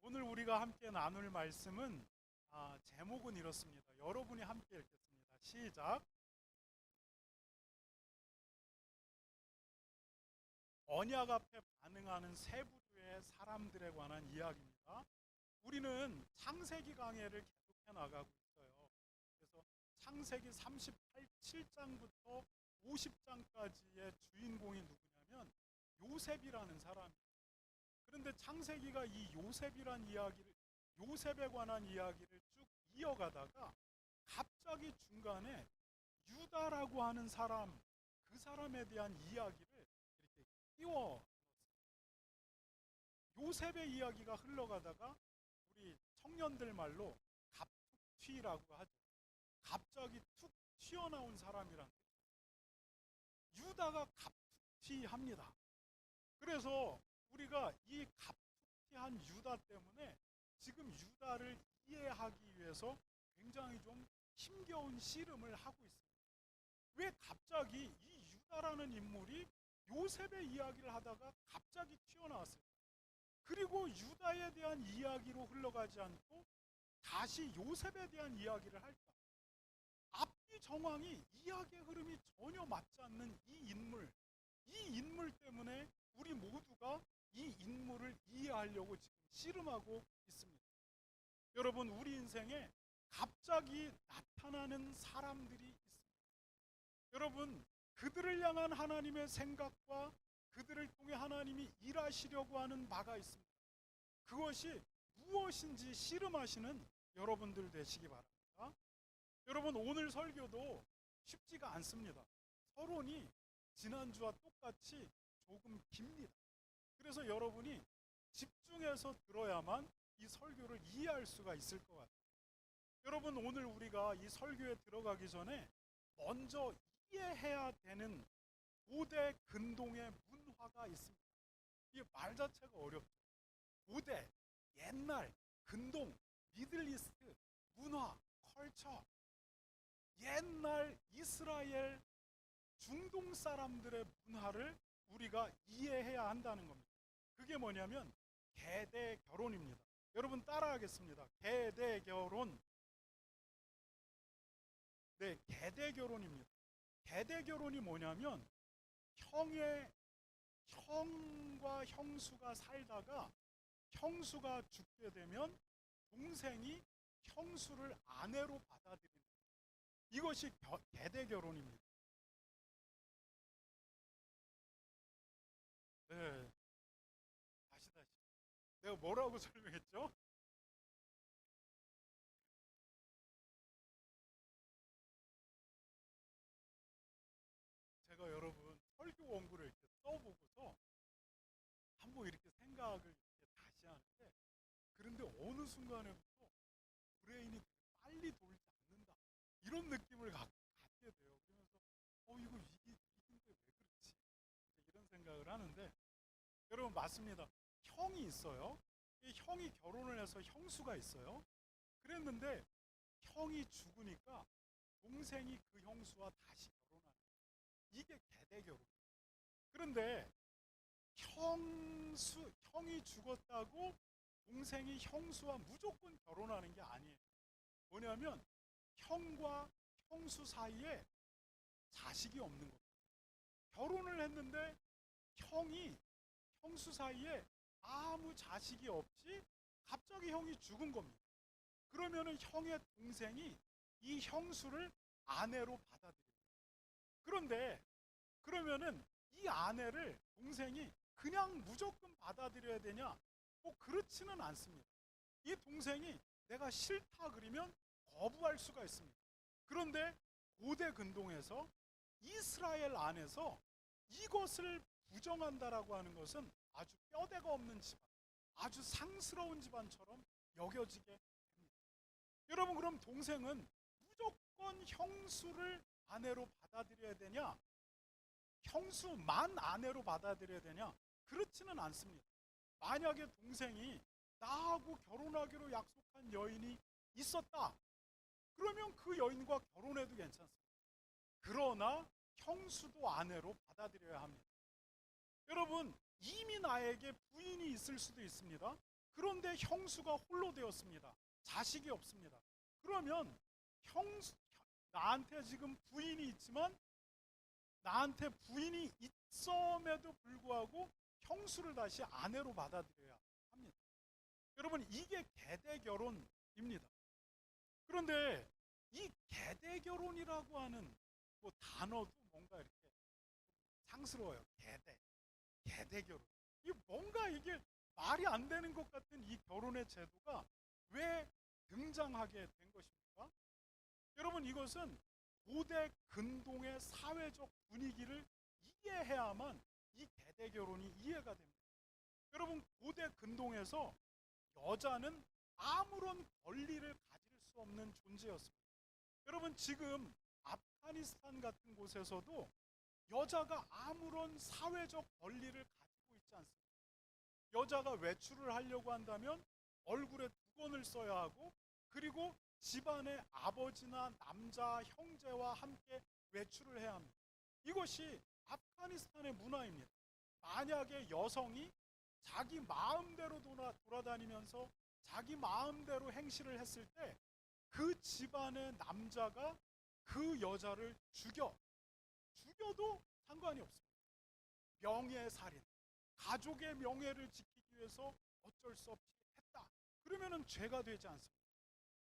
오늘 우리가 함께 나눌 말씀은 제목은 이렇습니다. 여러분이 함께 읽겠습니다. 시작. 언약 앞에 반응하는 세 부류의 사람들에 관한 이야기입니다. 우리는 창세기 강해를 계속해 나가고 있어요. 그래서 창세기 37장부터 50장까지의 주인공이 누구냐면 요셉이라는 사람이에요. 그런데 창세기가 이 요셉에 관한 이야기를 쭉 이어가다가 갑자기 중간에 유다라고 하는 사람, 그 사람에 대한 이야기를 이렇게 끼워. 요셉의 이야기가 흘러가다가 우리 청년들 말로 갑툭튀라고 하죠. 갑자기 툭 튀어나온 사람이란 유다가 갑툭튀합니다. 그래서 우리가 이 갑툭튀한 유다 때문에 지금 유다를 이해하기 위해서 굉장히 좀 힘겨운 씨름을 하고 있습니다. 왜 갑자기 이 유다라는 인물이 요셉의 이야기를 하다가 갑자기 튀어나왔을까? 그리고 유다에 대한 이야기로 흘러가지 않고 다시 요셉에 대한 이야기를 할까? 앞뒤 정황이 이야기의 흐름이 전혀 맞지 않는 이 인물 때문에 우리 모두가 이 인물을 이해하려고 지금 씨름하고 있습니다. 여러분, 우리 인생에 갑자기 나타나는 사람들이 있습니다. 여러분, 그들을 향한 하나님의 생각과 그들을 통해 하나님이 일하시려고 하는 바가 있습니다. 그것이 무엇인지 씨름하시는 여러분들 되시기 바랍니다. 여러분, 오늘 설교도 쉽지가 않습니다. 서론이 지난주와 똑같이 조금 깁니다. 그래서 여러분이 집중해서 들어야만 이 설교를 이해할 수가 있을 것 같아요. 여러분, 오늘 우리가 이 설교에 들어가기 전에 먼저 이해해야 되는 고대 근동의 문화가 있습니다. 이 말 자체가 어렵죠. 고대, 옛날, 근동, 미들리스트, 문화, 컬처, 옛날 이스라엘 중동 사람들의 문화를 우리가 이해해야 한다는 겁니다. 그게 뭐냐면 계대 결혼입니다. 여러분 따라하겠습니다. 계대 결혼. 네, 계대 결혼입니다. 계대 결혼이 뭐냐면 형과 형수가 살다가 형수가 죽게 되면 동생이 형수를 아내로 받아들이는 이것이 계대 결혼입니다. 네, 다시. 내가 뭐라고 설명했죠? 제가 여러분 설교 원고를 이렇게 써보고서 한번 이렇게 생각을 이렇게 다시 하는데, 그런데 어느 순간에부터 브레인이 되게 빨리 돌지 않는다 이런 느낌을 갖게 돼요. 그러면서 이긴데 왜 그렇지? 이런 생각을 하는데, 여러분 맞습니다. 형이 있어요. 이 형이 결혼을 해서 형수가 있어요. 그랬는데 형이 죽으니까 동생이 그 형수와 다시 결혼하는, 이게 계대 결혼. 그런데 형이 죽었다고 동생이 형수와 무조건 결혼하는 게 아니에요. 뭐냐면 형과 형수 사이에 자식이 없는 겁니다. 결혼을 했는데 형이 형수 사이에 아무 자식이 없이 갑자기 형이 죽은 겁니다. 그러면은 형의 동생이 이 형수를 아내로 받아들여요. 그런데 그러면은 이 아내를 동생이 그냥 무조건 받아들여야 되냐? 그렇지는 않습니다. 이 동생이 내가 싫다 그러면 거부할 수가 있습니다. 그런데 고대 근동에서 이스라엘 안에서 이것을 부정한다라고 하는 것은 아주 뼈대가 없는 집안, 아주 상스러운 집안처럼 여겨지게 됩니다. 여러분, 그럼 동생은 무조건 형수를 아내로 받아들여야 되냐? 형수만 아내로 받아들여야 되냐? 그렇지는 않습니다. 만약에 동생이 나하고 결혼하기로 약속한 여인이 있었다, 그러면 그 여인과 결혼해도 괜찮습니다. 그러나 형수도 아내로 받아들여야 합니다. 여러분, 이미 나에게 부인이 있을 수도 있습니다. 그런데 형수가 홀로 되었습니다. 자식이 없습니다. 그러면 나한테 지금 부인이 있지만 나한테 부인이 있음에도 불구하고 형수를 다시 아내로 받아들여야 합니다. 여러분, 이게 계대 결혼입니다. 그런데 이 계대 결혼이라고 하는 뭐 단어도 뭔가 이렇게 상스러워요. 계대 결혼. 이 뭔가 이게 말이 안 되는 것 같은 이 결혼의 제도가 왜 등장하게 된 것입니까? 여러분, 이것은 고대 근동의 사회적 분위기를 이해해야만 이 계대 결혼이 이해가 됩니다. 여러분, 고대 근동에서 여자는 아무런 권리를 가질 수 없는 존재였습니다. 여러분, 지금 아프가니스탄 같은 곳에서도 여자가 아무런 사회적 권리를 가지고 있지 않습니다. 여자가 외출을 하려고 한다면 얼굴에 두건을 써야 하고, 그리고 집안의 아버지나 남자 형제와 함께 외출을 해야 합니다. 이것이 아프가니스탄의 문화입니다. 만약에 여성이 자기 마음대로 돌아다니면서 자기 마음대로 행실을 했을 때 그 집안의 남자가 그 여자를 죽여도 상관이 없습니다. 명예살인, 가족의 명예를 지키기 위해서 어쩔 수 없이 했다. 그러면은 죄가 되지 않습니다.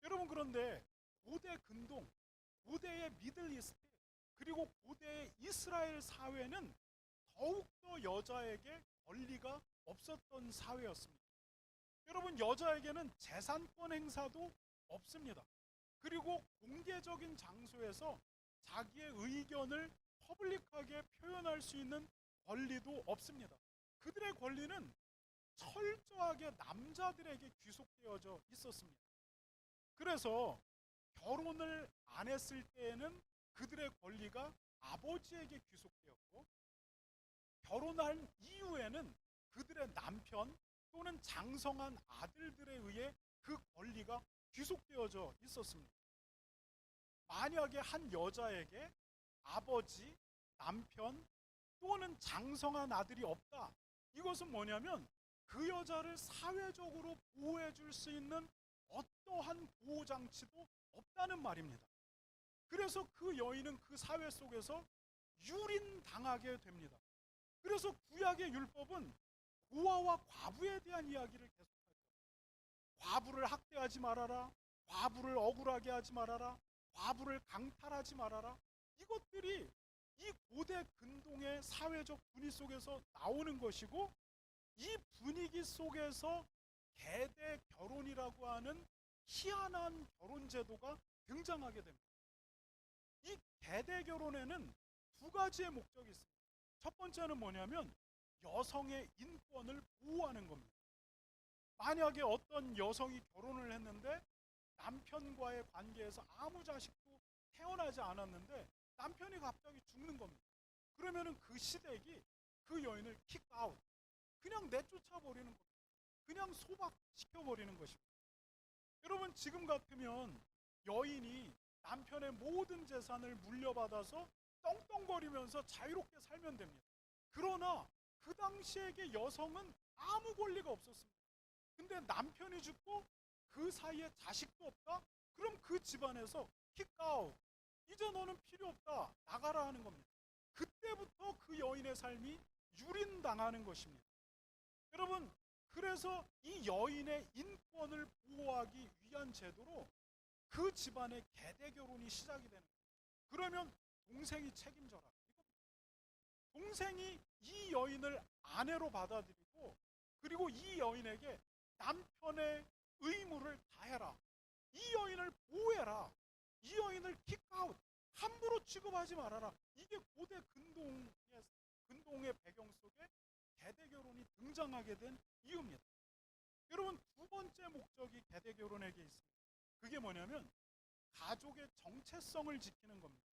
여러분, 그런데 고대 근동, 고대의 미들 이스트, 그리고 고대의 이스라엘 사회는 더욱더 여자에게 권리가 없었던 사회였습니다. 여러분, 여자에게는 재산권 행사도 없습니다. 그리고 공개적인 장소에서 자기의 의견을 퍼블릭하게 표현할 수 있는 권리도 없습니다. 그들의 권리는 철저하게 남자들에게 귀속되어져 있었습니다. 그래서 결혼을 안 했을 때에는 그들의 권리가 아버지에게 귀속되었고, 결혼한 이후에는 그들의 남편 또는 장성한 아들들에 의해 그 권리가 귀속되어져 있었습니다. 만약에 한 여자에게 아버지, 남편 또는 장성한 아들이 없다. 이것은 뭐냐면 그 여자를 사회적으로 보호해 줄 수 있는 어떠한 보호장치도 없다는 말입니다. 그래서 그 여인은 그 사회 속에서 유린당하게 됩니다. 그래서 구약의 율법은 고아와 과부에 대한 이야기를 계속하죠. 과부를 학대하지 말아라, 과부를 억울하게 하지 말아라, 과부를 강탈하지 말아라. 이것들이 이 고대 근동의 사회적 분위기 속에서 나오는 것이고, 이 분위기 속에서 계대 결혼이라고 하는 희한한 결혼 제도가 등장하게 됩니다. 이 계대 결혼에는 두 가지의 목적이 있습니다. 첫 번째는 뭐냐면 여성의 인권을 보호하는 겁니다. 만약에 어떤 여성이 결혼을 했는데 남편과의 관계에서 아무 자식도 태어나지 않았는데 남편이 갑자기 죽는 겁니다. 그러면은 그 시댁이 그 여인을 킥아웃, 그냥 내쫓아 버리는 겁니다. 그냥 소박시켜 버리는 것입니다. 여러분, 지금 같으면 여인이 남편의 모든 재산을 물려받아서 떵떵거리면서 자유롭게 살면 됩니다. 그러나 그 당시에게 여성은 아무 권리가 없었습니다. 근데 남편이 죽고 그 사이에 자식도 없다? 그럼 그 집안에서 킥아웃, 이제 너는 필요 없다, 나가라 하는 겁니다. 그때부터 그 여인의 삶이 유린당하는 것입니다. 여러분, 그래서 이 여인의 인권을 보호하기 위한 제도로 그 집안의 계대 결혼이 시작이 되는 거예요. 그러면 동생이 책임져라. 동생이 이 여인을 아내로 받아들이고, 그리고 이 여인에게 남편의 의무를 다해라. 이 여인을 보호해라. 이 여인을 킥아웃, 함부로 취급하지 말아라. 이게 고대 근동의 배경 속에 계대 결혼이 등장하게 된 이유입니다. 여러분, 두 번째 목적이 계대 결혼에게 있습니다. 그게 뭐냐면 가족의 정체성을 지키는 겁니다.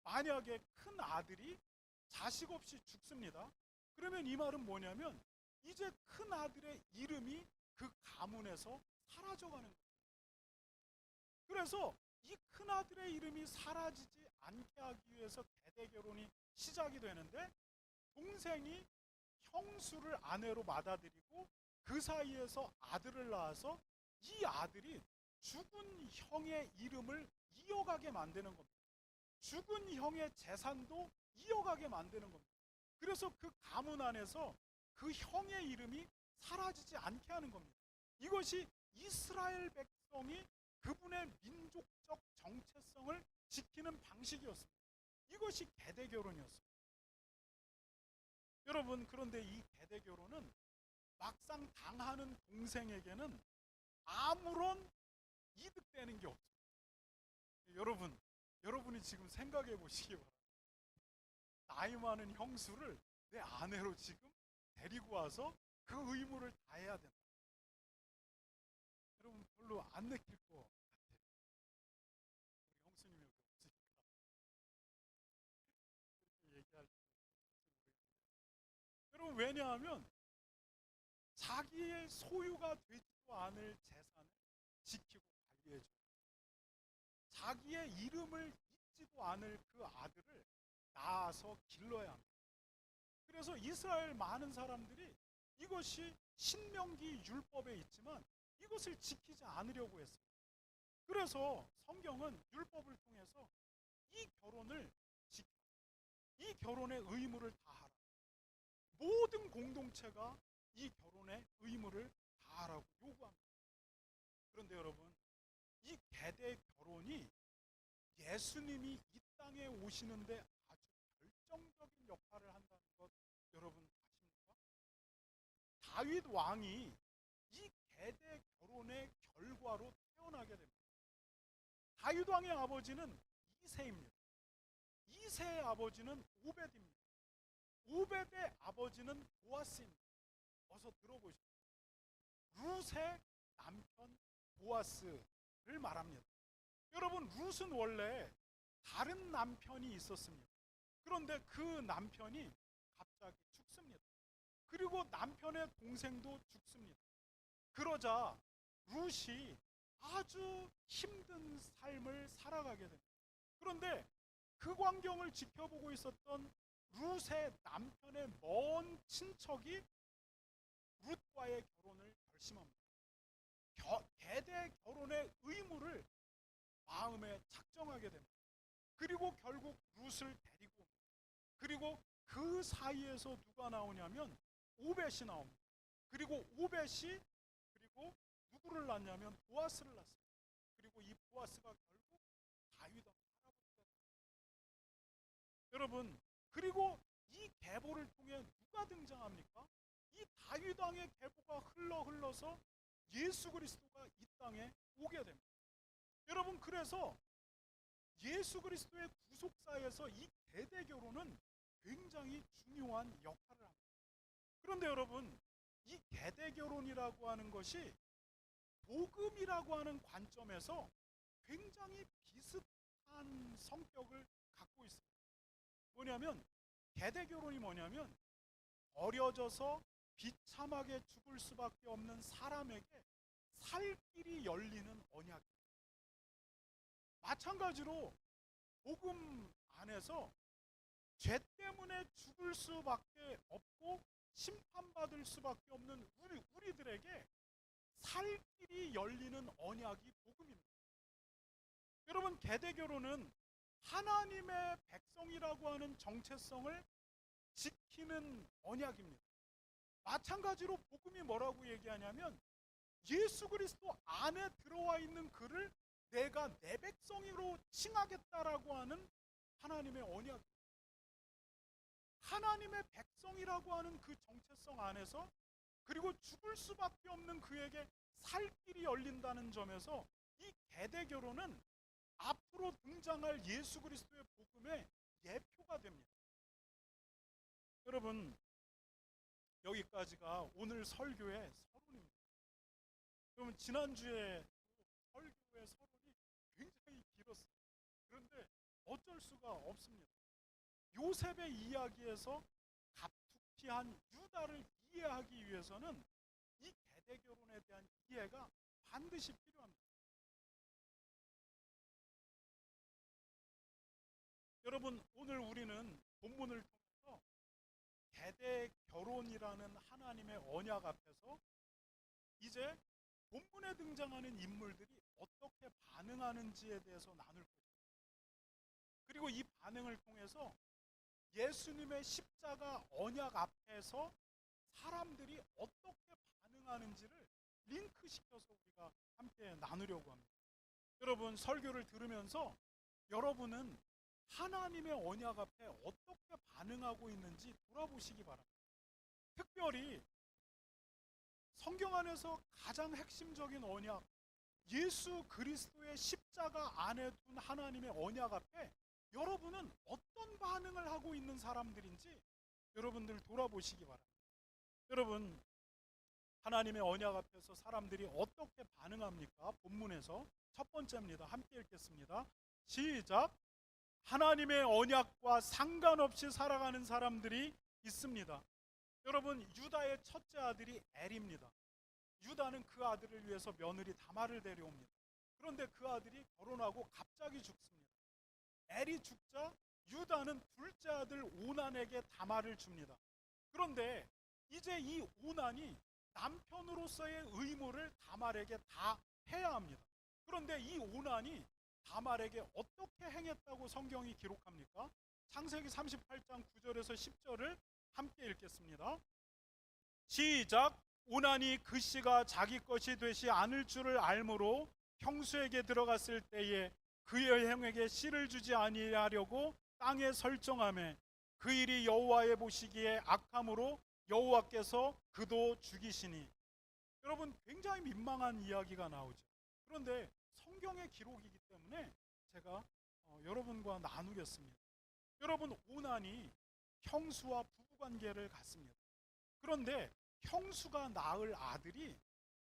만약에 큰 아들이 자식 없이 죽습니다. 그러면 이 말은 뭐냐면 이제 큰 아들의 이름이 그 가문에서 사라져가는 겁니다. 그래서 이 큰 아들의 이름이 사라지지 않게 하기 위해서 계대 결혼이 시작이 되는데, 동생이 형수를 아내로 받아들이고 그 사이에서 아들을 낳아서 이 아들이 죽은 형의 이름을 이어가게 만드는 겁니다. 죽은 형의 재산도 이어가게 만드는 겁니다. 그래서 그 가문 안에서 그 형의 이름이 사라지지 않게 하는 겁니다. 이것이 이스라엘 백성이 그분의 민족적 정체성을 지키는 방식이었습니다. 이것이 계대 결혼이었습니다. 여러분, 그런데 이 계대 결혼은 막상 당하는 동생에게는 아무런 이득되는 게 없어요. 여러분이 지금 생각해 보시기 바랍니다. 나이 많은 형수를 내 아내로 지금 데리고 와서 그 의무를 다해야 된다. 여러분, 별로 안 느낄 것 같아요. 우리 형수님이 여기 없으니까 그렇게 얘기할지 모르겠는데, 여러분, 왜냐하면 자기의 소유가 되지도 않을 재산을 지키고 관리해줘. 자기의 이름을 잊지도 않을 그 아들을 낳아서 길러야 합니다. 그래서 이스라엘 많은 사람들이 이것이 신명기 율법에 있지만 이것을 지키지 않으려고 했어요. 그래서 성경은 율법을 통해서 이 결혼을 지켜, 이 결혼의 의무를 다하라. 모든 공동체가 이 결혼의 의무를 다하라고 요구합니다. 그런데 여러분, 이 계대 결혼이 예수님이 이 땅에 오시는데 아주 결정적인 역할을 한다는 것 여러분 아십니까? 다윗 왕이 이 계대 결혼의 결과로 태어나게 됩니다. 다윗 왕의 아버지는 이새입니다. 이새의 아버지는 오벳입니다. 오벳의 아버지는 보아스입니다. 어서 들어보십시오. 룻의 남편 보아스를 말합니다. 여러분, 룻은 원래 다른 남편이 있었습니다. 그런데 그 남편이 갑자기 죽습니다. 그리고 남편의 동생도 죽습니다. 그러자 룻이 아주 힘든 삶을 살아가게 됩니다. 그런데 그 광경을 지켜보고 있었던 룻의 남편의 먼 친척이 룻과의 결혼을 결심합니다. 계대 결혼의 의무를 마음에 작정하게 됩니다. 그리고 결국 룻을 데리고 옵니다. 그리고 그 사이에서 누가 나오냐면 오벳이 나옵니다. 그리고 오벳이 그리고 누구를 낳냐면 보아스를 낳습니다. 그리고 이 보아스가 결국 다윗 왕의 할아버지가 됩니다. 여러분, 그리고 이 계보를 통해 누가 등장합니까? 이 다윗 왕의 계보가 흘러서 예수 그리스도가 이 땅에 오게 됩니다. 여러분, 그래서 예수 그리스도의 구속사에서 이 계대 결혼은 굉장히 중요한 역할을 합니다. 그런데 여러분, 이 계대 결혼이라고 하는 것이 복음이라고 하는 관점에서 굉장히 비슷한 성격을 갖고 있습니다. 뭐냐면 계대 결혼이 뭐냐면 어려져서 비참하게 죽을 수밖에 없는 사람에게 살 길이 열리는 언약입니다. 마찬가지로 복음 안에서 죄 때문에 죽을 수밖에 없고 심판받을 수밖에 없는 우리들에게 살 길이 열리는 언약이 복음입니다. 여러분, 계대 결혼은 하나님의 백성이라고 하는 정체성을 지키는 언약입니다. 마찬가지로 복음이 뭐라고 얘기하냐면 예수 그리스도 안에 들어와 있는 그를 내가 내 백성으로 칭하겠다라고 하는 하나님의 언약, 하나님의 백성이라고 하는 그 정체성 안에서 그리고 죽을 수밖에 없는 그에게 살 길이 열린다는 점에서 이 계대 결혼은 앞으로 등장할 예수 그리스도의 복음의 예표가 됩니다. 여러분, 여기까지가 오늘 설교의 서론입니다. 여러분, 지난주에 설교의 서론이 굉장히 길었어요. 그런데 어쩔 수가 없습니다. 요셉의 이야기에서 갑툭튀한 유다를 이해하기 위해서는 이 계대 결혼에 대한 이해가 반드시 필요합니다. 여러분, 오늘 우리는 본문을 통해서 계대 결혼이라는 하나님의 언약 앞에서 이제 본문에 등장하는 인물들이 어떻게 반응하는지에 대해서 나눌 것입니다. 그리고 이 반응을 통해서 예수님의 십자가 언약 앞에서 사람들이 어떻게 반응하는지를 링크시켜서 우리가 함께 나누려고 합니다. 여러분, 설교를 들으면서 여러분은 하나님의 언약 앞에 어떻게 반응하고 있는지 돌아보시기 바랍니다. 특별히 성경 안에서 가장 핵심적인 언약, 예수 그리스도의 십자가 안에 둔 하나님의 언약 앞에 여러분은 어떤 반응을 하고 있는 사람들인지 여러분들 돌아보시기 바랍니다. 여러분, 하나님의 언약 앞에서 사람들이 어떻게 반응합니까? 본문에서 첫 번째입니다. 함께 읽겠습니다. 시작. 하나님의 언약과 상관없이 살아가는 사람들이 있습니다. 여러분, 유다의 첫째 아들이 엘입니다. 유다는 그 아들을 위해서 며느리 다말을 데려옵니다. 그런데 그 아들이 결혼하고 갑자기 죽습니다. 엘이 죽자 유다는 둘째 아들 오난에게 다말을 줍니다. 그런데 이제 이 오난이 남편으로서의 의무를 다말에게 다 해야 합니다. 그런데 이 오난이 다말에게 어떻게 행했다고 성경이 기록합니까? 창세기 38장 9절에서 10절을 함께 읽겠습니다. 시작. 오난이 그 씨가 자기 것이 되지 않을 줄을 알므로 형수에게 들어갔을 때에 그의 형에게 씨를 주지 아니하려고 땅에 설정하며 그 일이 여호와의 보시기에 악함으로 여호와께서 그도 죽이시니. 여러분, 굉장히 민망한 이야기가 나오죠. 그런데 성경의 기록이기 때문에 제가 여러분과 나누겠습니다. 여러분, 오난이 형수와 부부관계를 갖습니다. 그런데 형수가 낳을 아들이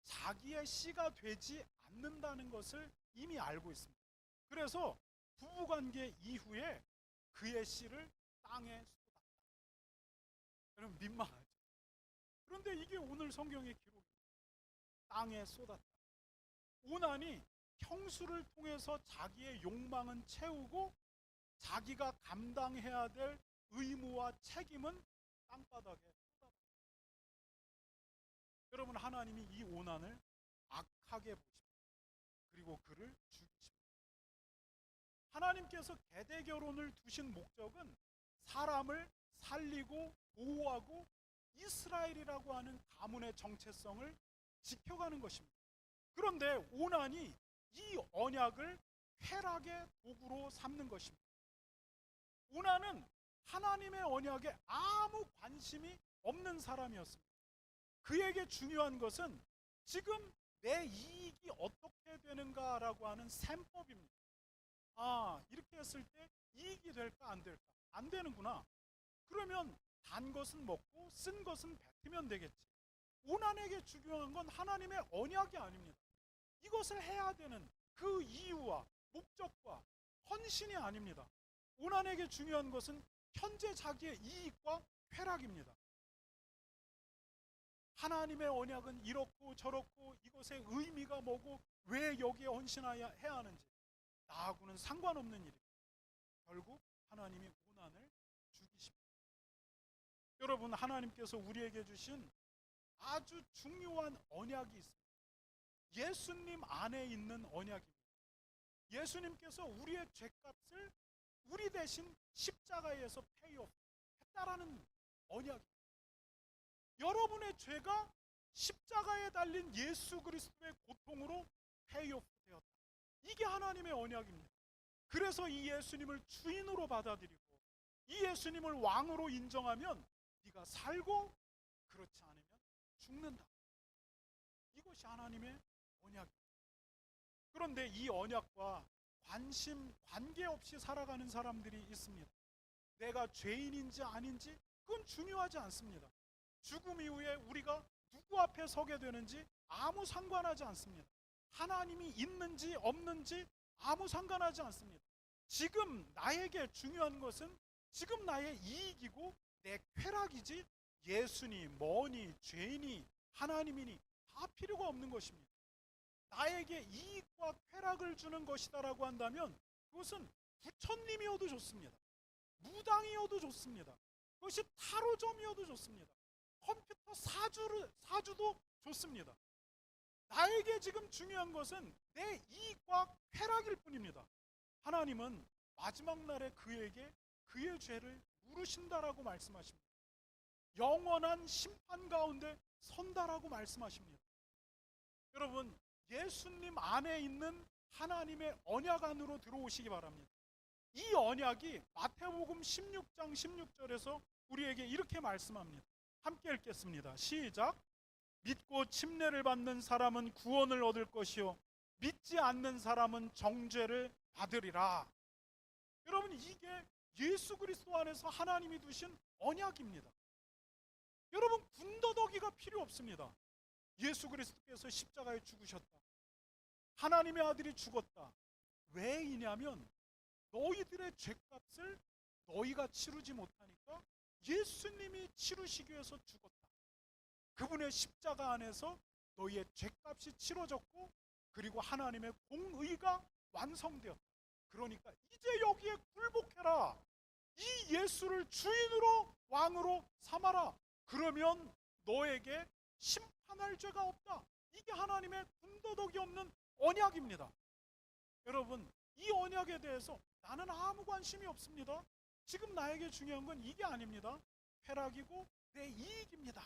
자기의 씨가 되지 않는다는 것을 이미 알고 있습니다. 그래서 부부관계 이후에 그의 씨를 땅에 쏟았다. 여러분, 민망하죠. 그런데 이게 오늘 성경의 기록입니다. 땅에 쏟았다. 오난이 형수를 통해서 자기의 욕망은 채우고 자기가 감당해야 될 의무와 책임은 땅바닥에 쏟아버렸다. 여러분, 하나님이 이 오난을 악하게 보십니다. 그리고 그를 죽이십니다. 하나님께서 계대 결혼을 두신 목적은 사람을 살리고 보호하고 이스라엘이라고 하는 가문의 정체성을 지켜가는 것입니다. 그런데 오난이 이 언약을 쾌락의 도구로 삼는 것입니다. 오난은 하나님의 언약에 아무 관심이 없는 사람이었습니다. 그에게 중요한 것은 지금 내 이익이 어떻게 되는가라고 하는 셈법입니다. 이렇게 했을 때 이익이 될까 안 될까? 안 되는구나. 그러면 단 것은 먹고 쓴 것은 뱉으면 되겠지. 오난에게 중요한 건 하나님의 언약이 아닙니다. 이것을 해야 되는 그 이유와 목적과 헌신이 아닙니다. 오난에게 중요한 것은 현재 자기의 이익과 쾌락입니다. 하나님의 언약은 이렇고 저렇고 이것의 의미가 뭐고 왜 여기에 헌신해야 하는지 나하고는 상관없는 일입니다. 결국 하나님이 오난을 죽이십니다. 여러분, 하나님께서 우리에게 주신 아주 중요한 언약이 있습니다. 예수님 안에 있는 언약입니다. 예수님께서 우리의 죄값을 우리 대신 십자가에서 페이오프 했다라는 언약입니다. 여러분의 죄가 십자가에 달린 예수 그리스도의 고통으로 페이오프 되었다. 이게 하나님의 언약입니다. 그래서 이 예수님을 주인으로 받아들이고 이 예수님을 왕으로 인정하면 네가 살고 그렇지 않으면 죽는다. 이것이 하나님의 언약입니다. 그런데 이 언약과 관계없이 살아가는 사람들이 있습니다. 내가 죄인인지 아닌지 그건 중요하지 않습니다. 죽음 이후에 우리가 누구 앞에 서게 되는지 아무 상관하지 않습니다. 하나님이 있는지 없는지 아무 상관하지 않습니다. 지금 나에게 중요한 것은 지금 나의 이익이고 내 쾌락이지 예수니 뭐니 죄니 하나님이니 다 필요가 없는 것입니다. 나에게 이익과 쾌락을 주는 것이다라고 한다면 그것은 부처님이어도 좋습니다. 무당이어도 좋습니다. 그것이 타로점이어도 좋습니다. 컴퓨터 사주도 좋습니다. 나에게 지금 중요한 것은 내 이익과 쾌락일 뿐입니다. 하나님은 마지막 날에 그에게 그의 죄를 물으신다라고 말씀하십니다. 영원한 심판 가운데 선다라고 말씀하십니다. 여러분, 예수님 안에 있는 하나님의 언약 안으로 들어오시기 바랍니다. 이 언약이 마태복음 16장 16절에서 우리에게 이렇게 말씀합니다. 함께 읽겠습니다. 시작. 믿고 침례를 받는 사람은 구원을 얻을 것이요 믿지 않는 사람은 정죄를 받으리라. 여러분, 이게 예수 그리스도 안에서 하나님이 두신 언약입니다. 여러분, 군더더기가 필요 없습니다. 예수 그리스도께서 십자가에 죽으셨다. 하나님의 아들이 죽었다. 왜이냐면 너희들의 죄값을 너희가 치르지 못하니까 예수님이 치르시기 위해서 죽었다. 그분의 십자가 안에서 너희의 죄값이 치러졌고 그리고 하나님의 공의가 완성되었다. 그러니까 이제 여기에 굴복해라. 이 예수를 주인으로 왕으로 삼아라. 그러면 너에게 심판할 죄가 없다. 이게 하나님의 군더더기 없는 언약입니다. 여러분, 이 언약에 대해서 나는 아무 관심이 없습니다. 지금 나에게 중요한 건 이게 아닙니다. 쾌락이고 내 이익입니다.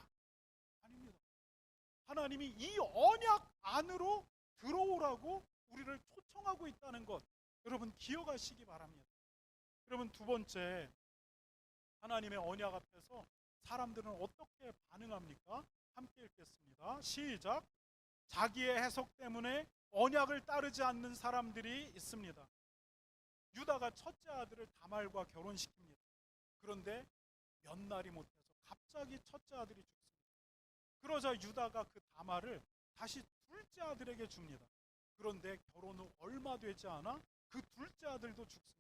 아닙니다. 하나님이 이 언약 안으로 들어오라고 우리를 초청하고 있다는 것, 여러분 기억하시기 바랍니다. 여러분, 두 번째, 하나님의 언약 앞에서 사람들은 어떻게 반응합니까? 함께 읽겠습니다. 시작. 자기의 해석 때문에 언약을 따르지 않는 사람들이 있습니다. 유다가 첫째 아들을 다말과 결혼시킵니다. 그런데 몇 날이 못해서 갑자기 첫째 아들이 죽습니다. 그러자 유다가 그 다말을 다시 둘째 아들에게 줍니다. 그런데 결혼 후 얼마 되지 않아 그 둘째 아들도 죽습니다.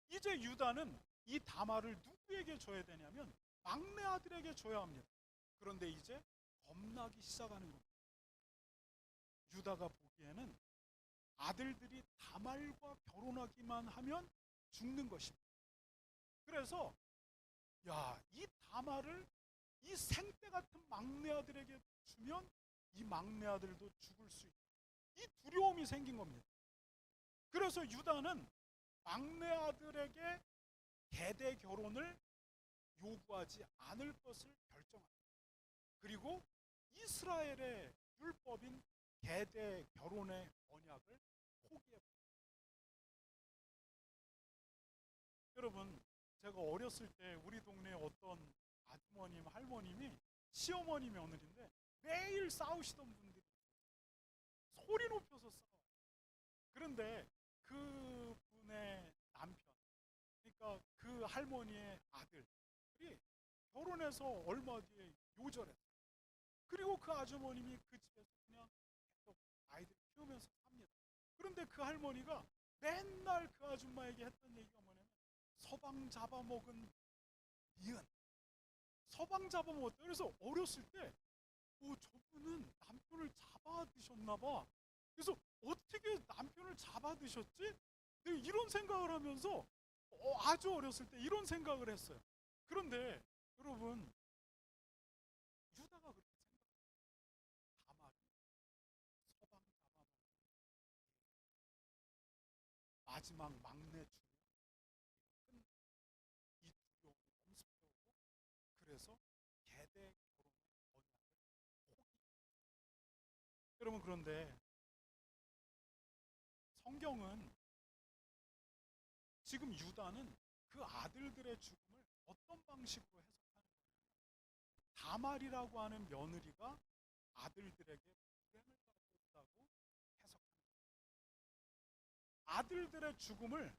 이제 유다는 이 다말을 누구에게 줘야 되냐면 막내 아들에게 줘야 합니다. 그런데 이제 겁나기 시작하는 겁니다. 유다가 보기에는 아들들이 다말과 결혼하기만 하면 죽는 것입니다. 그래서 이 다말을 이 생떼 같은 막내 아들에게 주면 이 막내 아들도 죽을 수 있다. 이 두려움이 생긴 겁니다. 그래서 유다는 막내 아들에게 계대 결혼을 요구하지 않을 것을 결정합니다. 그리고 이스라엘의 율법인 계대 결혼의 언약을 포기해버립니다. 여러분, 제가 어렸을 때 우리 동네에 어떤 아주머님, 할머님이 시어머니 며느리인데 매일 싸우시던 분들이 소리 높여서 싸워요. 그런데 그 분의 남편, 그러니까 그 할머니의 아들이 결혼해서 얼마 뒤에 요절했어요. 그리고 그 아주머님이 그 집에서 그냥 계속 아이들 키우면서 삽니다. 그런데 그 할머니가 맨날 그 아줌마에게 했던 얘기가 뭐냐면 서방 잡아먹은 이은, 서방 잡아먹었다. 그래서 어렸을 때 저분은 남편을 잡아드셨나 봐. 그래서 어떻게 남편을 잡아드셨지? 내가 이런 생각을 하면서 아주 어렸을 때 이런 생각을 했어요. 그런데 여러분, 유다가 그렇게 생각해요. 다말이 서방 잡아먹은 마지막 막내 주면 이 두려움을 엄습해오고 그래서 계대 결혼의 언약을 포기해요. 여러분, 그런데 성경은 지금 유다는 그 아들들의 죽음을 어떤 방식으로 해석하는 거냐면 다말이라고 하는 며느리가 아들들에게 불행을 가져온다고 해석하는 거예요. 아들들의 죽음을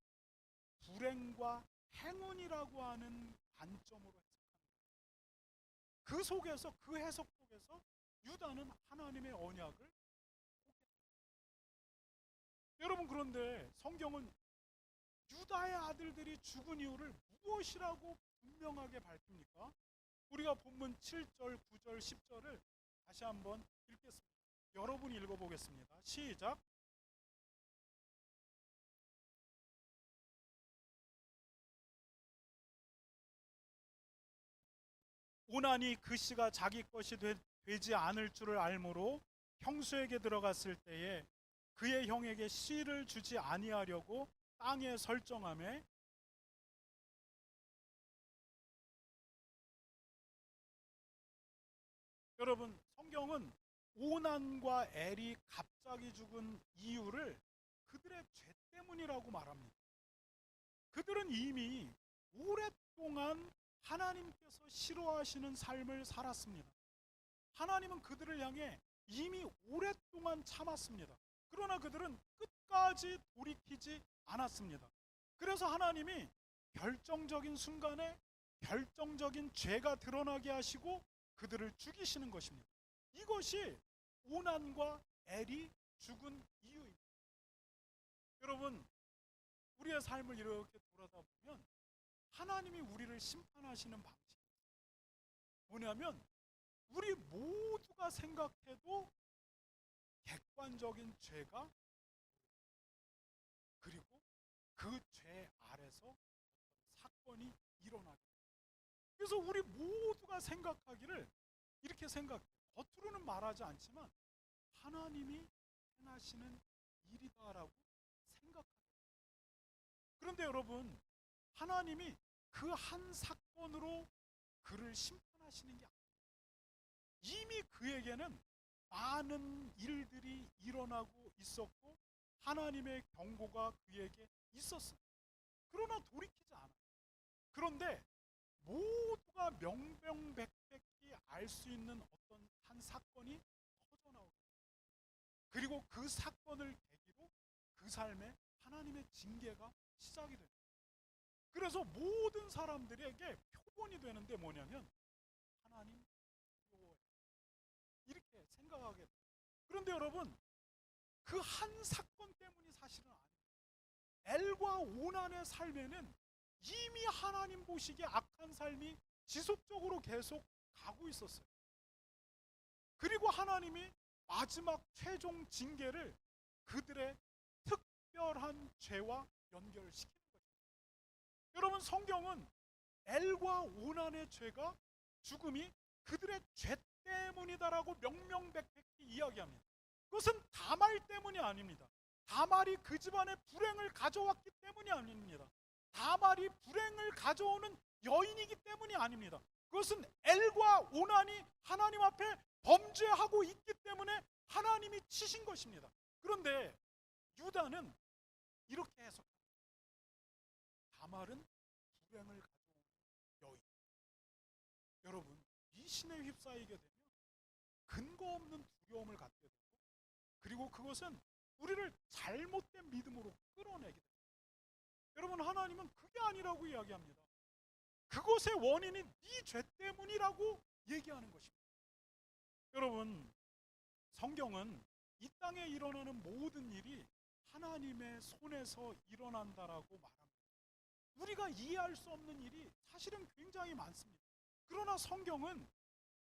불행과 행운이라고 하는 관점으로 해석하는 거예요. 그 속에서, 그 해석 속에서 유다는 하나님의 언약을 포기합니다. 여러분, 그런데 성경은 유다의 아들들이 죽은 이유를 무엇이라고 분명하게 밝힙니까? 우리가 본문 7절, 9절, 10절을 다시 한번 읽겠습니다. 여러분이 읽어보겠습니다. 시작. 오나니 그 씨가 자기 것이 되지 않을 줄을 알므로 형수에게 들어갔을 때에 그의 형에게 씨를 주지 아니하려고 땅에 설정하며 여러분 성경은 오난과 엘이 갑자기 죽은 이유를 그들의 죄 때문이라고 말합니다. 그들은 이미 오랫동안 하나님께서 싫어하시는 삶을 살았습니다. 하나님은 그들을 향해 이미 오랫동안 참았습니다. 그러나 그들은 끝까지 돌이키지 않았습니다. 그래서 하나님이 결정적인 순간에 결정적인 죄가 드러나게 하시고 그들을 죽이시는 것입니다. 이것이 오난과 엘이 죽은 이유입니다. 여러분, 우리의 삶을 이렇게 돌아다 보면 하나님이 우리를 심판하시는 방식이 뭐냐면 우리 모두가 생각해도 객관적인 죄가 그리고 그 죄 아래서 어떤 사건이 일어나게 됩니다. 그래서 우리 모두가 생각하기를 이렇게 생각해요. 겉으로는 말하지 않지만 하나님이 행하시는 일이다라고 생각합니다. 그런데 여러분, 하나님이 그 한 사건으로 그를 심판하시는 게 아니에요. 이미 그에게는 많은 일들이 일어나고 있었고 하나님의 경고가 그에게 있었습니다. 그러나 돌이키지 않아요. 그런데 모두가 명명백백히 알 수 있는 어떤 한 사건이 터져나오게 됩니다. 그리고 그 사건을 계기로 그 삶에 하나님의 징계가 시작이 됩니다. 그래서 모든 사람들에게 표본이 되는데 뭐냐면 하나님 두려워해 이렇게 생각하게 돼요. 그런데 여러분, 그 한 사건 때문이 사실은 아니에요. 엘과 오난의 삶에는 이미 하나님 보시기에 악한 삶이 지속적으로 계속 가고 있었어요. 그리고 하나님이 마지막 최종 징계를 그들의 특별한 죄와 연결시키는 거예요. 여러분, 성경은 엘과 오난의 죄가 죽음이 그들의 죄 때문이다라고 명명백백히 이야기합니다. 그것은 다말 때문이 아닙니다. 다말이 그 집안에 불행을 가져왔기 때문이 아닙니다. 다말이 불행을 가져오는 여인이기 때문이 아닙니다. 그것은 엘과 오난이 하나님 앞에 범죄하고 있기 때문에 하나님이 치신 것입니다. 그런데 유다는 이렇게 해석합니다. 다말은 불행을 가져오는 여인. 여러분, 이 신에 휩싸이게 되면 근거 없는 두려움을 갖게 되고 그리고 그것은 우리를 잘못된 믿음으로 끌어내게 됩니다. 여러분, 하나님은 그게 아니라고 이야기합니다. 그것의 원인이 네 죄 때문이라고 얘기하는 것입니다. 여러분, 성경은 이 땅에 일어나는 모든 일이 하나님의 손에서 일어난다라고 말합니다. 우리가 이해할 수 없는 일이 사실은 굉장히 많습니다. 그러나 성경은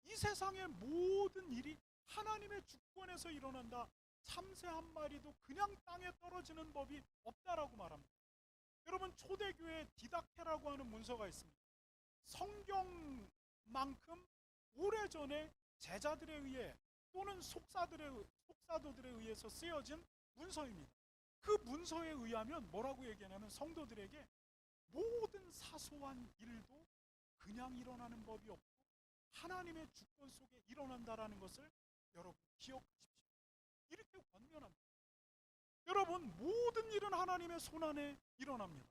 이 세상의 모든 일이 하나님의 주권에서 일어난다. 참새 한 마리도 그냥 땅에 떨어지는 법이 없다라고 말합니다. 여러분, 초대교회에 디다케라고 하는 문서가 있습니다. 성경만큼 오래전에 제자들에 의해 또는 속사도들에 의해서 쓰여진 문서입니다. 그 문서에 의하면 뭐라고 얘기하냐면 성도들에게 모든 사소한 일도 그냥 일어나는 법이 없고 하나님의 주권 속에 일어난다라는 것을 여러분 기억하십시오. 이렇게 권면합니다. 여러분, 모든 일은 하나님의 손안에 일어납니다.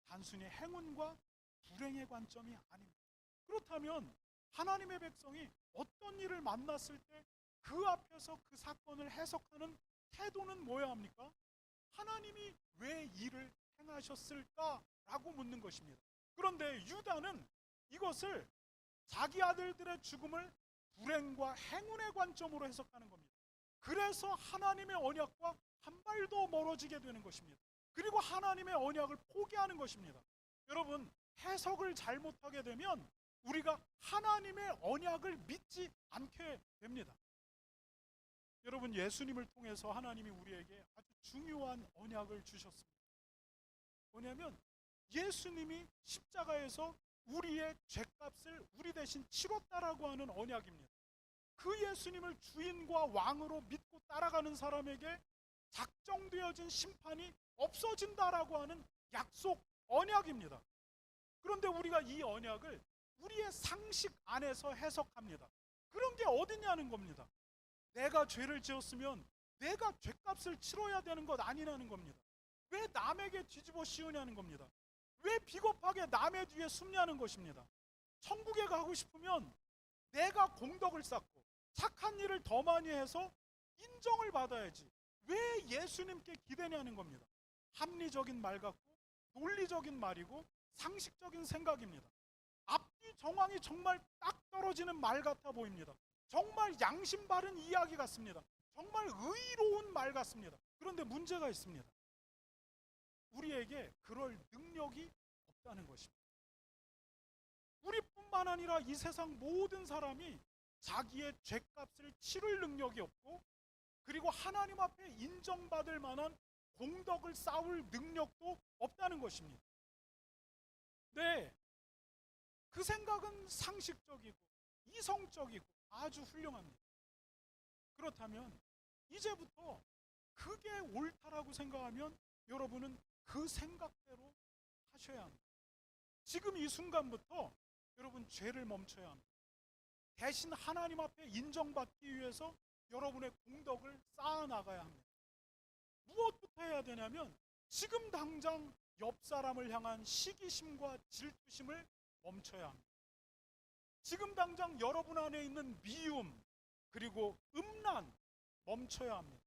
단순히 행운과 불행의 관점이 아닙니다. 그렇다면 하나님의 백성이 어떤 일을 만났을 때 그 앞에서 그 사건을 해석하는 태도는 뭐야 합니까? 하나님이 왜 일을 행하셨을까라고 묻는 것입니다. 그런데 유다는 이것을 자기 아들들의 죽음을 불행과 행운의 관점으로 해석하는 겁니다. 그래서 하나님의 언약과 한 발도 멀어지게 되는 것입니다. 그리고 하나님의 언약을 포기하는 것입니다. 여러분, 해석을 잘못하게 되면 우리가 하나님의 언약을 믿지 않게 됩니다. 여러분, 예수님을 통해서 하나님이 우리에게 아주 중요한 언약을 주셨습니다. 뭐냐면 예수님이 십자가에서 우리의 죄값을 우리 대신 치렀다라고 하는 언약입니다. 그 예수님을 주인과 왕으로 믿고 따라가는 사람에게 작정되어진 심판이 없어진다라고 하는 약속, 언약입니다. 그런데 우리가 이 언약을 우리의 상식 안에서 해석합니다. 그런 게 어딨냐는 겁니다. 내가 죄를 지었으면 내가 죄값을 치러야 되는 것 아니냐는 겁니다. 왜 남에게 뒤집어 씌우냐는 겁니다. 왜 비겁하게 남의 뒤에 숨냐는 것입니다. 천국에 가고 싶으면 내가 공덕을 쌓고 착한 일을 더 많이 해서 인정을 받아야지 왜 예수님께 기대냐는 겁니다. 합리적인 말 같고 논리적인 말이고 상식적인 생각입니다. 앞뒤 정황이 정말 딱 떨어지는 말 같아 보입니다. 정말 양심 바른 이야기 같습니다. 정말 의로운 말 같습니다. 그런데 문제가 있습니다. 우리에게 그럴 능력이 없다는 것입니다. 우리뿐만 아니라 이 세상 모든 사람이 자기의 죄값을 치를 능력이 없고, 그리고 하나님 앞에 인정받을 만한 공덕을 쌓을 능력도 없다는 것입니다. 네, 그 생각은 상식적이고 이성적이고 아주 훌륭합니다. 그렇다면 이제부터 그게 옳다라고 생각하면 여러분은 그 생각대로 하셔야 합니다. 지금 이 순간부터 여러분 죄를 멈춰야 합니다. 대신 하나님 앞에 인정받기 위해서 여러분의 공덕을 쌓아나가야 합니다. 무엇부터 해야 되냐면 지금 당장 옆 사람을 향한 시기심과 질투심을 멈춰야 합니다. 지금 당장 여러분 안에 있는 미움 그리고 음란 멈춰야 합니다.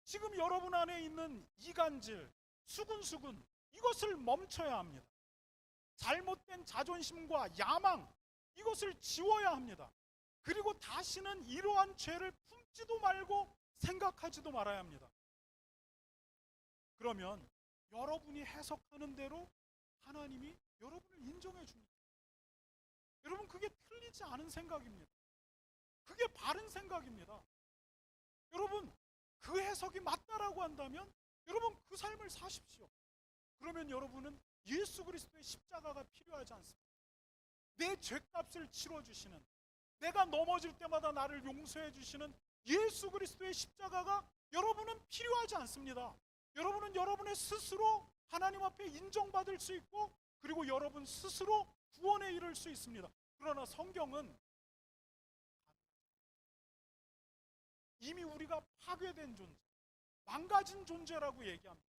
지금 여러분 안에 있는 이간질, 수근수근 이것을 멈춰야 합니다. 잘못된 자존심과 야망 이것을 지워야 합니다. 그리고 다시는 이러한 죄를 품지도 말고 생각하지도 말아야 합니다. 그러면 여러분이 해석하는 대로 하나님이 여러분을 인정해 줍니다. 여러분 그게 틀리지 않은 생각입니다. 그게 바른 생각입니다. 여러분 그 해석이 맞다라고 한다면 여러분 그 삶을 사십시오. 그러면 여러분은 예수 그리스도의 십자가가 필요하지 않습니다. 내 죄값을 치러주시는, 내가 넘어질 때마다 나를 용서해 주시는 예수 그리스도의 십자가가 여러분은 필요하지 않습니다. 여러분은 여러분의 스스로 하나님 앞에 인정받을 수 있고, 그리고 여러분 스스로 구원에 이를 수 있습니다. 그러나 성경은 이미 우리가 파괴된 존재, 망가진 존재라고 얘기합니다.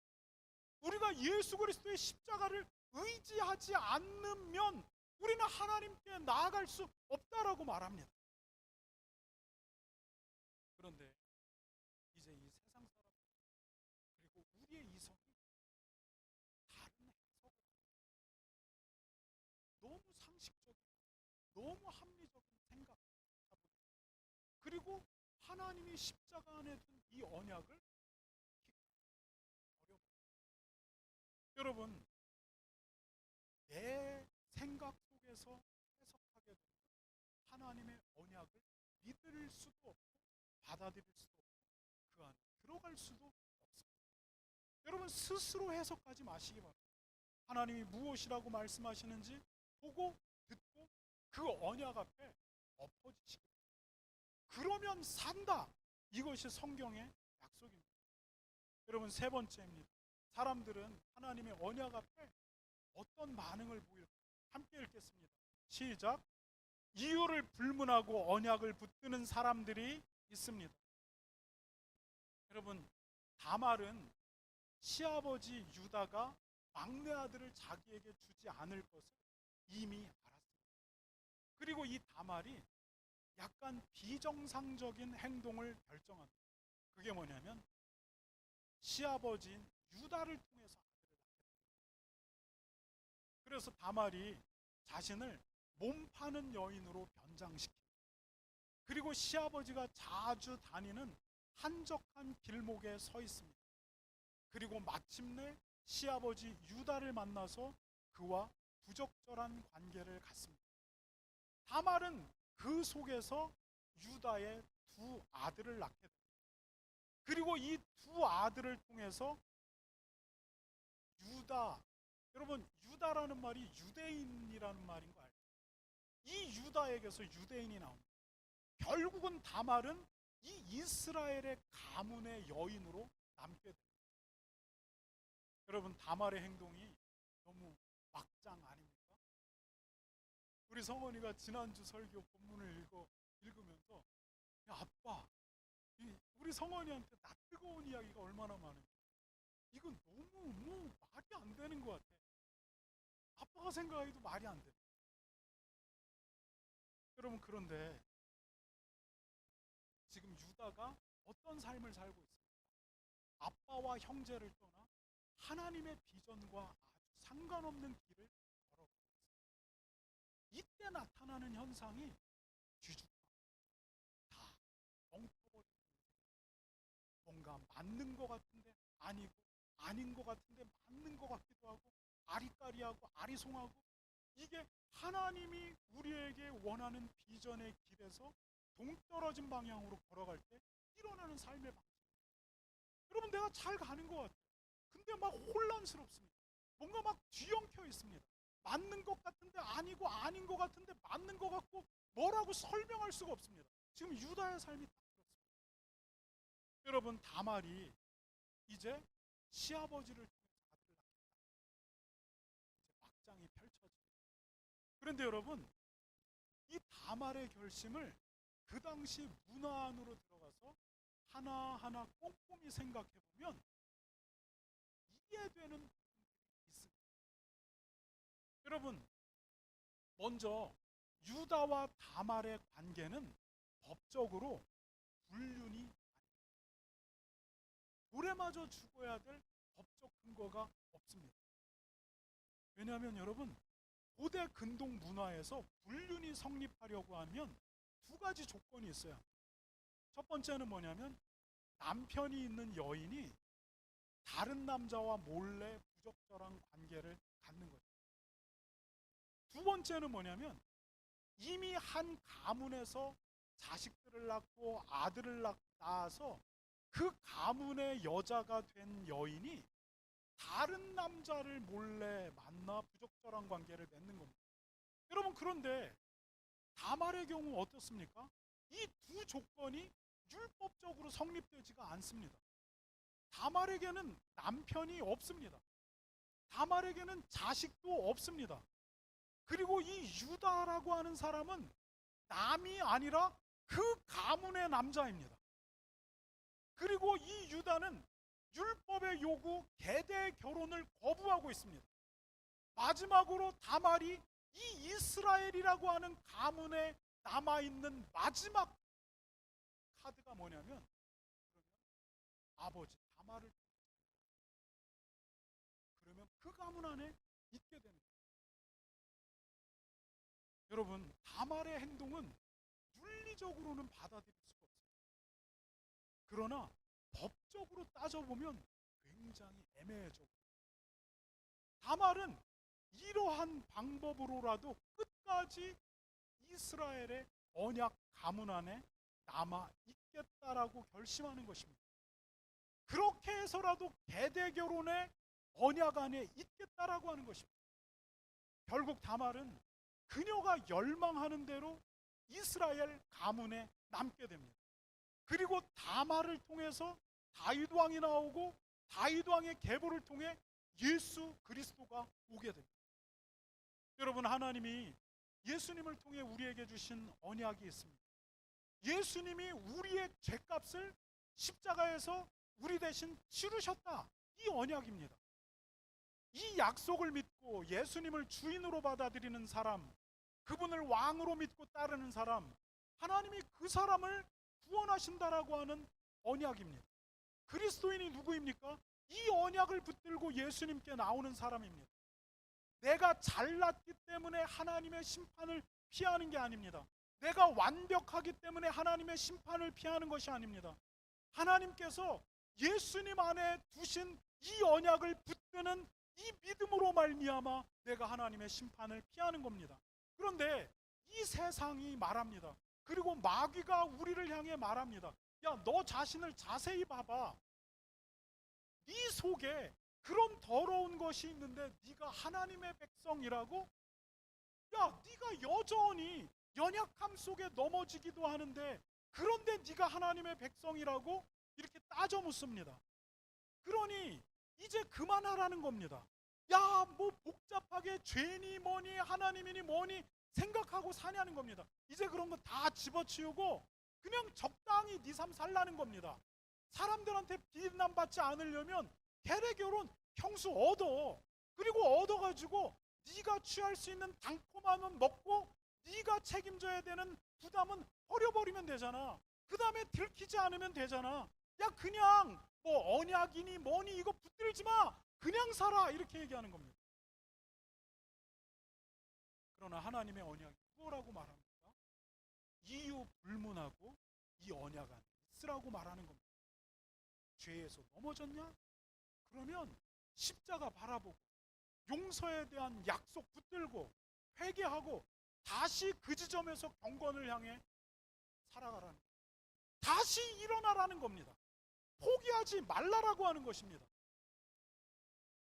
우리가 예수 그리스도의 십자가를 의지하지 않으면 우리는 하나님께 나아갈 수 없다라고 말합니다. 그런데 이제 이 세상 사람 그리고 우리의 이성이 다른 해석을 너무 상식적이고 너무 합리적인 생각, 그리고 하나님이 십자가 안에 둔 이 언약을 어려워요. 여러분 내 생각 속에서 해석하게 되면 하나님의 언약을 믿을 수도 없고 받아들일 수도 없고 그 안에 들어갈 수도 없습니다. 여러분 스스로 해석하지 마시기 바랍니다. 하나님이 무엇이라고 말씀하시는지 보고 듣고 그 언약 앞에 엎어지시기 바랍니다. 그러면 산다. 이것이 성경의 약속입니다. 여러분 세 번째입니다. 사람들은 하나님의 언약 앞에 어떤 반응을 보일까? 함께 읽겠습니다. 시작. 이유를 불문하고 언약을 붙드는 사람들이 있습니다. 여러분 다말은 시아버지 유다가 막내 아들을 자기에게 주지 않을 것을 이미 알았습니다. 그리고 이 다말이 약간 비정상적인 행동을 결정합니다. 그게 뭐냐면 시아버지인 유다를 통해서 아들을 낳게 됩니다. 그래서 다말이 자신을 몸 파는 여인으로 변장시킵니다. 그리고 시아버지가 자주 다니는 한적한 길목에 서 있습니다. 그리고 마침내 시아버지 유다를 만나서 그와 부적절한 관계를 갖습니다. 다말은 그 속에서 유다의 두 아들을 낳게 됩니다. 그리고 이 두 아들을 통해서 유다, 여러분 유다라는 말이 유대인이라는 말인 거 알죠? 이 유다에게서 유대인이 나옵니다. 결국은 다말은 이 이스라엘의 가문의 여인으로 남게 됩니다. 여러분, 다말의 행동이 너무 막장 아닙니까? 우리 성원이가 지난주 설교 본문을 읽으면서, 야 아빠, 우리 성원이한테 나 뜨거운 이야기가 얼마나 많은데 이건 너무 말이 안 되는 것 같아. 아빠가 생각해도 말이 안 돼. 여러분, 그런데 지금 유다가 어떤 삶을 살고 있습니까? 아빠와 형제를 떠나 하나님의 비전과 아주 상관없는 길을 걸어가고 있습니다. 이때 나타나는 현상이 뒤죽박 다 엉터버린, 뭔가 맞는 것 같은데 아니고, 아닌 것 같은데 맞는 것 같기도 하고, 아리까리하고 아리송하고, 이게 하나님이 우리에게 원하는 비전의 길에서 동떨어진 방향으로 걸어갈 때 일어나는 삶의 방식. 여러분, 내가 잘 가는 것 같아요. 근데 막 혼란스럽습니다. 뭔가 막 뒤엉켜 있습니다. 맞는 것 같은데 아니고, 아닌 것 같은데 맞는 것 같고, 뭐라고 설명할 수가 없습니다. 지금 유다의 삶이 딱 그렇습니다. 여러분, 다말이 이제 시아버지를 통해서 아들을 낳겠다. 이제 막장이 펼쳐집니다. 그런데 여러분, 이 다말의 결심을 그 당시 문화 안으로 들어가서 하나하나 꼼꼼히 생각해 보면 이해되는 부분들이 있습니다. 여러분, 먼저 유다와 다말의 관계는 법적으로 불륜이 아닙니다. 돌에 맞아 죽어야 될 법적 근거가 없습니다. 왜냐하면 여러분, 고대 근동 문화에서 불륜이 성립하려고 하면 두 가지 조건이 있어요. 첫 번째는 뭐냐면 남편이 있는 여인이 다른 남자와 몰래 부적절한 관계를 갖는 거죠. 두 번째는 뭐냐면 이미 한 가문에서 자식들을 낳고 아들을 낳아서 그 가문의 여자가 된 여인이 다른 남자를 몰래 만나 부적절한 관계를 맺는 겁니다. 여러분, 그런데 다말의 경우 어떻습니까? 이 두 조건이 율법적으로 성립되지가 않습니다. 다말에게는 남편이 없습니다. 다말에게는 자식도 없습니다. 그리고 이 유다라고 하는 사람은 남이 아니라 그 가문의 남자입니다. 그리고 이 유다는 율법의 요구 계대 결혼을 거부하고 있습니다. 마지막으로 다말이 이 이스라엘이라고 하는 가문에 남아있는 마지막 카드가 뭐냐면, 아버지 다말을, 그러면 그 가문 안에 있게 되는 거예요. 여러분, 다말의 행동은 윤리적으로는 받아들일 수가 없어요. 그러나 법적으로 따져보면 굉장히 애매해져. 다말은 이러한 방법으로라도 끝까지 이스라엘의 언약 가문 안에 남아 있겠다라고 결심하는 것입니다. 그렇게 해서라도 계대 결혼의 언약 안에 있겠다라고 하는 것입니다. 결국 다말은 그녀가 열망하는 대로 이스라엘 가문에 남게 됩니다. 그리고 다말을 통해서 다윗 왕이 나오고 다윗 왕의 계보를 통해 예수 그리스도가 오게 됩니다. 여러분, 하나님이 예수님을 통해 우리에게 주신 언약이 있습니다. 예수님이 우리의 죄값을 십자가에서 우리 대신 치르셨다. 이 언약입니다. 이 약속을 믿고 예수님을 주인으로 받아들이는 사람, 그분을 왕으로 믿고 따르는 사람, 하나님이 그 사람을 구원하신다라고 하는 언약입니다. 그리스도인이 누구입니까? 이 언약을 붙들고 예수님께 나오는 사람입니다. 내가 잘났기 때문에 하나님의 심판을 피하는 게 아닙니다. 내가 완벽하기 때문에 하나님의 심판을 피하는 것이 아닙니다. 하나님께서 예수님 안에 두신 이 언약을 붙드는 이 믿음으로 말미암아 내가 하나님의 심판을 피하는 겁니다. 그런데 이 세상이 말합니다. 그리고 마귀가 우리를 향해 말합니다. 야, 너 자신을 자세히 봐봐. 네 속에 그런 더러운 것이 있는데 네가 하나님의 백성이라고? 야, 네가 여전히 연약함 속에 넘어지기도 하는데, 그런데 네가 하나님의 백성이라고 이렇게 따져 묻습니다. 그러니 이제 그만하라는 겁니다. 야, 뭐 복잡하게 죄니 뭐니 하나님이니 뭐니 생각하고 사냐는 겁니다. 이제 그런 거 다 집어치우고 그냥 적당히 네 삶 살라는 겁니다. 사람들한테 비난받지 않으려면 계례 결혼 형수 얻어. 그리고 얻어가지고 네가 취할 수 있는 달콤함은 먹고 네가 책임져야 되는 부담은 버려버리면 되잖아. 그 다음에 들키지 않으면 되잖아. 야, 그냥 뭐 언약이니 뭐니 이거 붙들지 마. 그냥 살아. 이렇게 얘기하는 겁니다. 그러나 하나님의 언약이 뭐라고 말합니까? 이유 불문하고 이 언약 안에 있으라고 말하는 겁니다. 죄에서 넘어졌냐? 그러면 십자가 바라보고 용서에 대한 약속 붙들고 회개하고 다시 그 지점에서 경건을 향해 살아가라는 겁니다. 다시 일어나라는 겁니다. 포기하지 말라라고 하는 것입니다.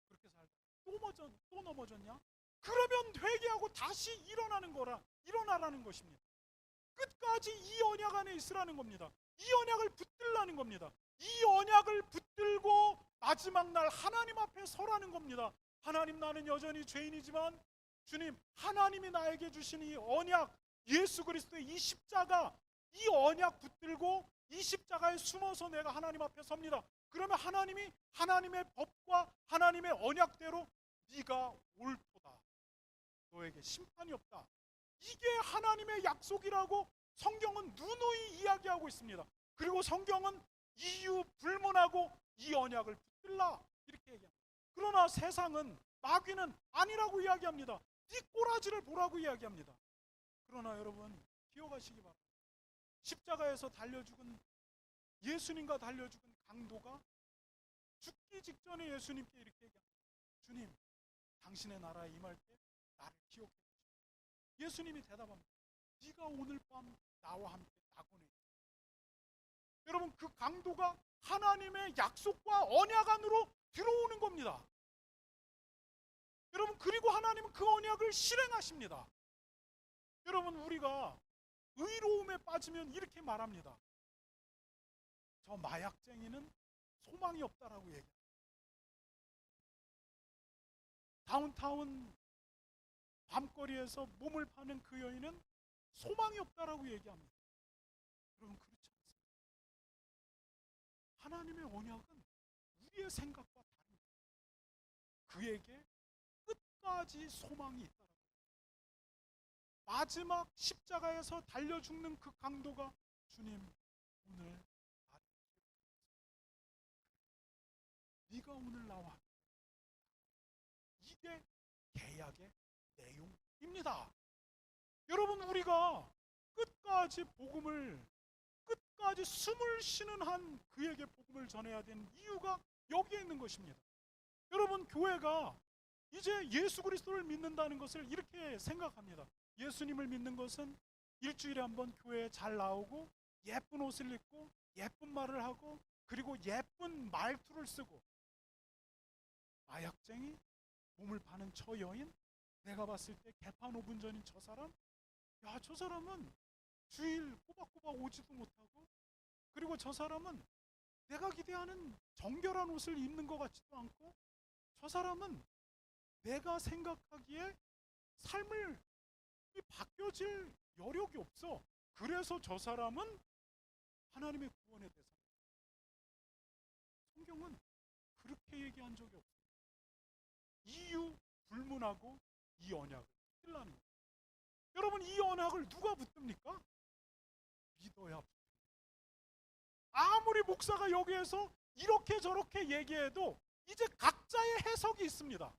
그렇게 살다가 또 넘어졌냐? 그러면 회개하고 다시 일어나라는 것입니다. 끝까지 이 언약 안에 있으라는 겁니다. 이 언약을 붙들라는 겁니다. 이 언약을 붙들고 마지막 날 하나님 앞에 서라는 겁니다. 하나님, 나는 여전히 죄인이지만 주님, 하나님이 나에게 주신 이 언약, 예수 그리스도의 이 십자가, 이 언약 붙들고 이 십자가에 숨어서 내가 하나님 앞에 섭니다. 그러면 하나님이 하나님의 법과 하나님의 언약대로 네가 옳도다, 너에게 심판이 없다, 이게 하나님의 약속이라고 성경은 누누이 이야기하고 있습니다. 그리고 성경은 이유 불문하고 이 언약을 붙들라 이렇게 얘기합니다. 그러나 세상은, 마귀는 아니라고 이야기합니다. 네 꼬라지를 보라고 이야기합니다. 그러나 여러분 기억하시기 바랍니다. 십자가에서 달려 죽은 예수님과 달려 죽은 강도가 죽기 직전에 예수님께 이렇게 얘기합니다. 주님, 당신의 나라에 임할 때 나를 기억해 주십시오. 예수님이 대답합니다. 네가 오늘 밤 나와 함께 낙원에 있다. 여러분, 그 강도가 하나님의 약속과 언약 안으로 들어오는 겁니다. 여러분, 그리고 하나님은 그 언약을 실행하십니다. 여러분, 우리가 의로움에 빠지면 이렇게 말합니다. 저 마약쟁이는 소망이 없다라고 얘기합니다. 다운타운 밤거리에서 몸을 파는 그 여인은 소망이 없다라고 얘기합니다. 여러분, 그렇지 않습니다. 하나님의 언약은 우리의 생각과 다릅니다. 그에게 끝까지 소망이 있다라고. 마지막 십자가에서 달려 죽는 그 강도가 주님, 오늘 네가 오늘 나와 함께. 이게 계약의 내용입니다. 여러분, 우리가 끝까지 복음을, 끝까지 숨을 쉬는 한 그에게 복음을 전해야 되는 이유가 여기에 있는 것입니다. 여러분, 교회가 이제 예수 그리스도를 믿는다는 것을 이렇게 생각합니다. 예수님을 믿는 것은 일주일에 한 번 교회에 잘 나오고 예쁜 옷을 입고 예쁜 말을 하고 그리고 예쁜 말투를 쓰고. 마약쟁이, 몸을 파는 저 여인, 내가 봤을 때 개판 5분 전인 저 사람, 야, 저 사람은 주일 꼬박꼬박 오지도 못하고, 그리고 저 사람은 내가 기대하는 정결한 옷을 입는 것 같지도 않고, 저 사람은 내가 생각하기에 삶을 바뀌어질 여력이 없어. 그래서 저 사람은 하나님의 구원의 대상. 성경은 그렇게 얘기한 적이 없어요. 이유 불문하고 이 언약을 붙들라는 거예요. 여러분, 이 언약을 누가 붙듭니까? 믿어야 붙듭니다. 아무리 목사가 여기에서 이렇게 저렇게 얘기해도 이제 각자의 해석이 있습니다.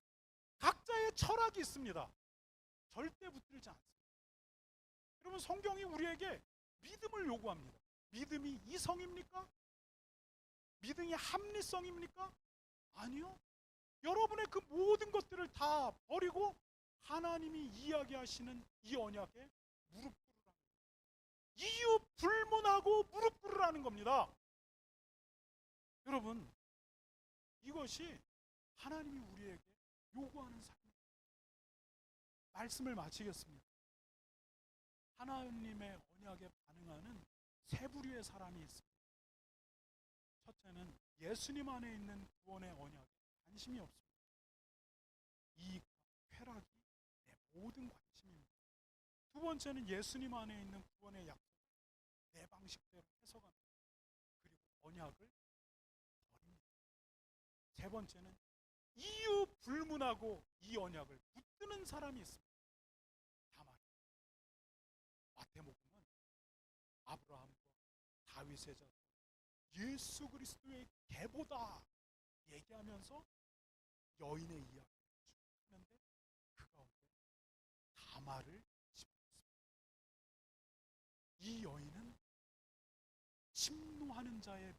각자의 철학이 있습니다. 절대 붙들지 않습니다. 여러분, 성경이 우리에게 믿음을 요구합니다. 믿음이 이성입니까? 믿음이 합리성입니까? 아니요. 여러분의 그 모든 것들을 다 버리고 하나님이 이야기하시는 이 언약에 무릎 꿇으라는 겁니다. 이유 불문하고 무릎 꿇으라는 겁니다. 여러분, 이것이 하나님이 우리에게 요구하는 삶입니다. 말씀을 마치겠습니다. 하나님의 언약에 반응하는 세 부류의 사람이 있습니다. 첫째는 예수님 안에 있는 구원의 언약에 관심이 없습니다. 이익과 쾌락이 내 모든 관심입니다. 두 번째는 예수님 안에 있는 구원의 약속을 내 방식대로 해석합니다. 그리고 언약을 버립니다. 세 번째는 이유 불문하고 이 언약을 붙드는 사람이 있습니다. 다만 마태복음은 아브라함과 다윗의 자손 예수 그리스도의 계보다 얘기하면서 여인의 이야기를 하는데 그 가운데 다말을 집어넣습니다. 이 여인은 침노하는 자의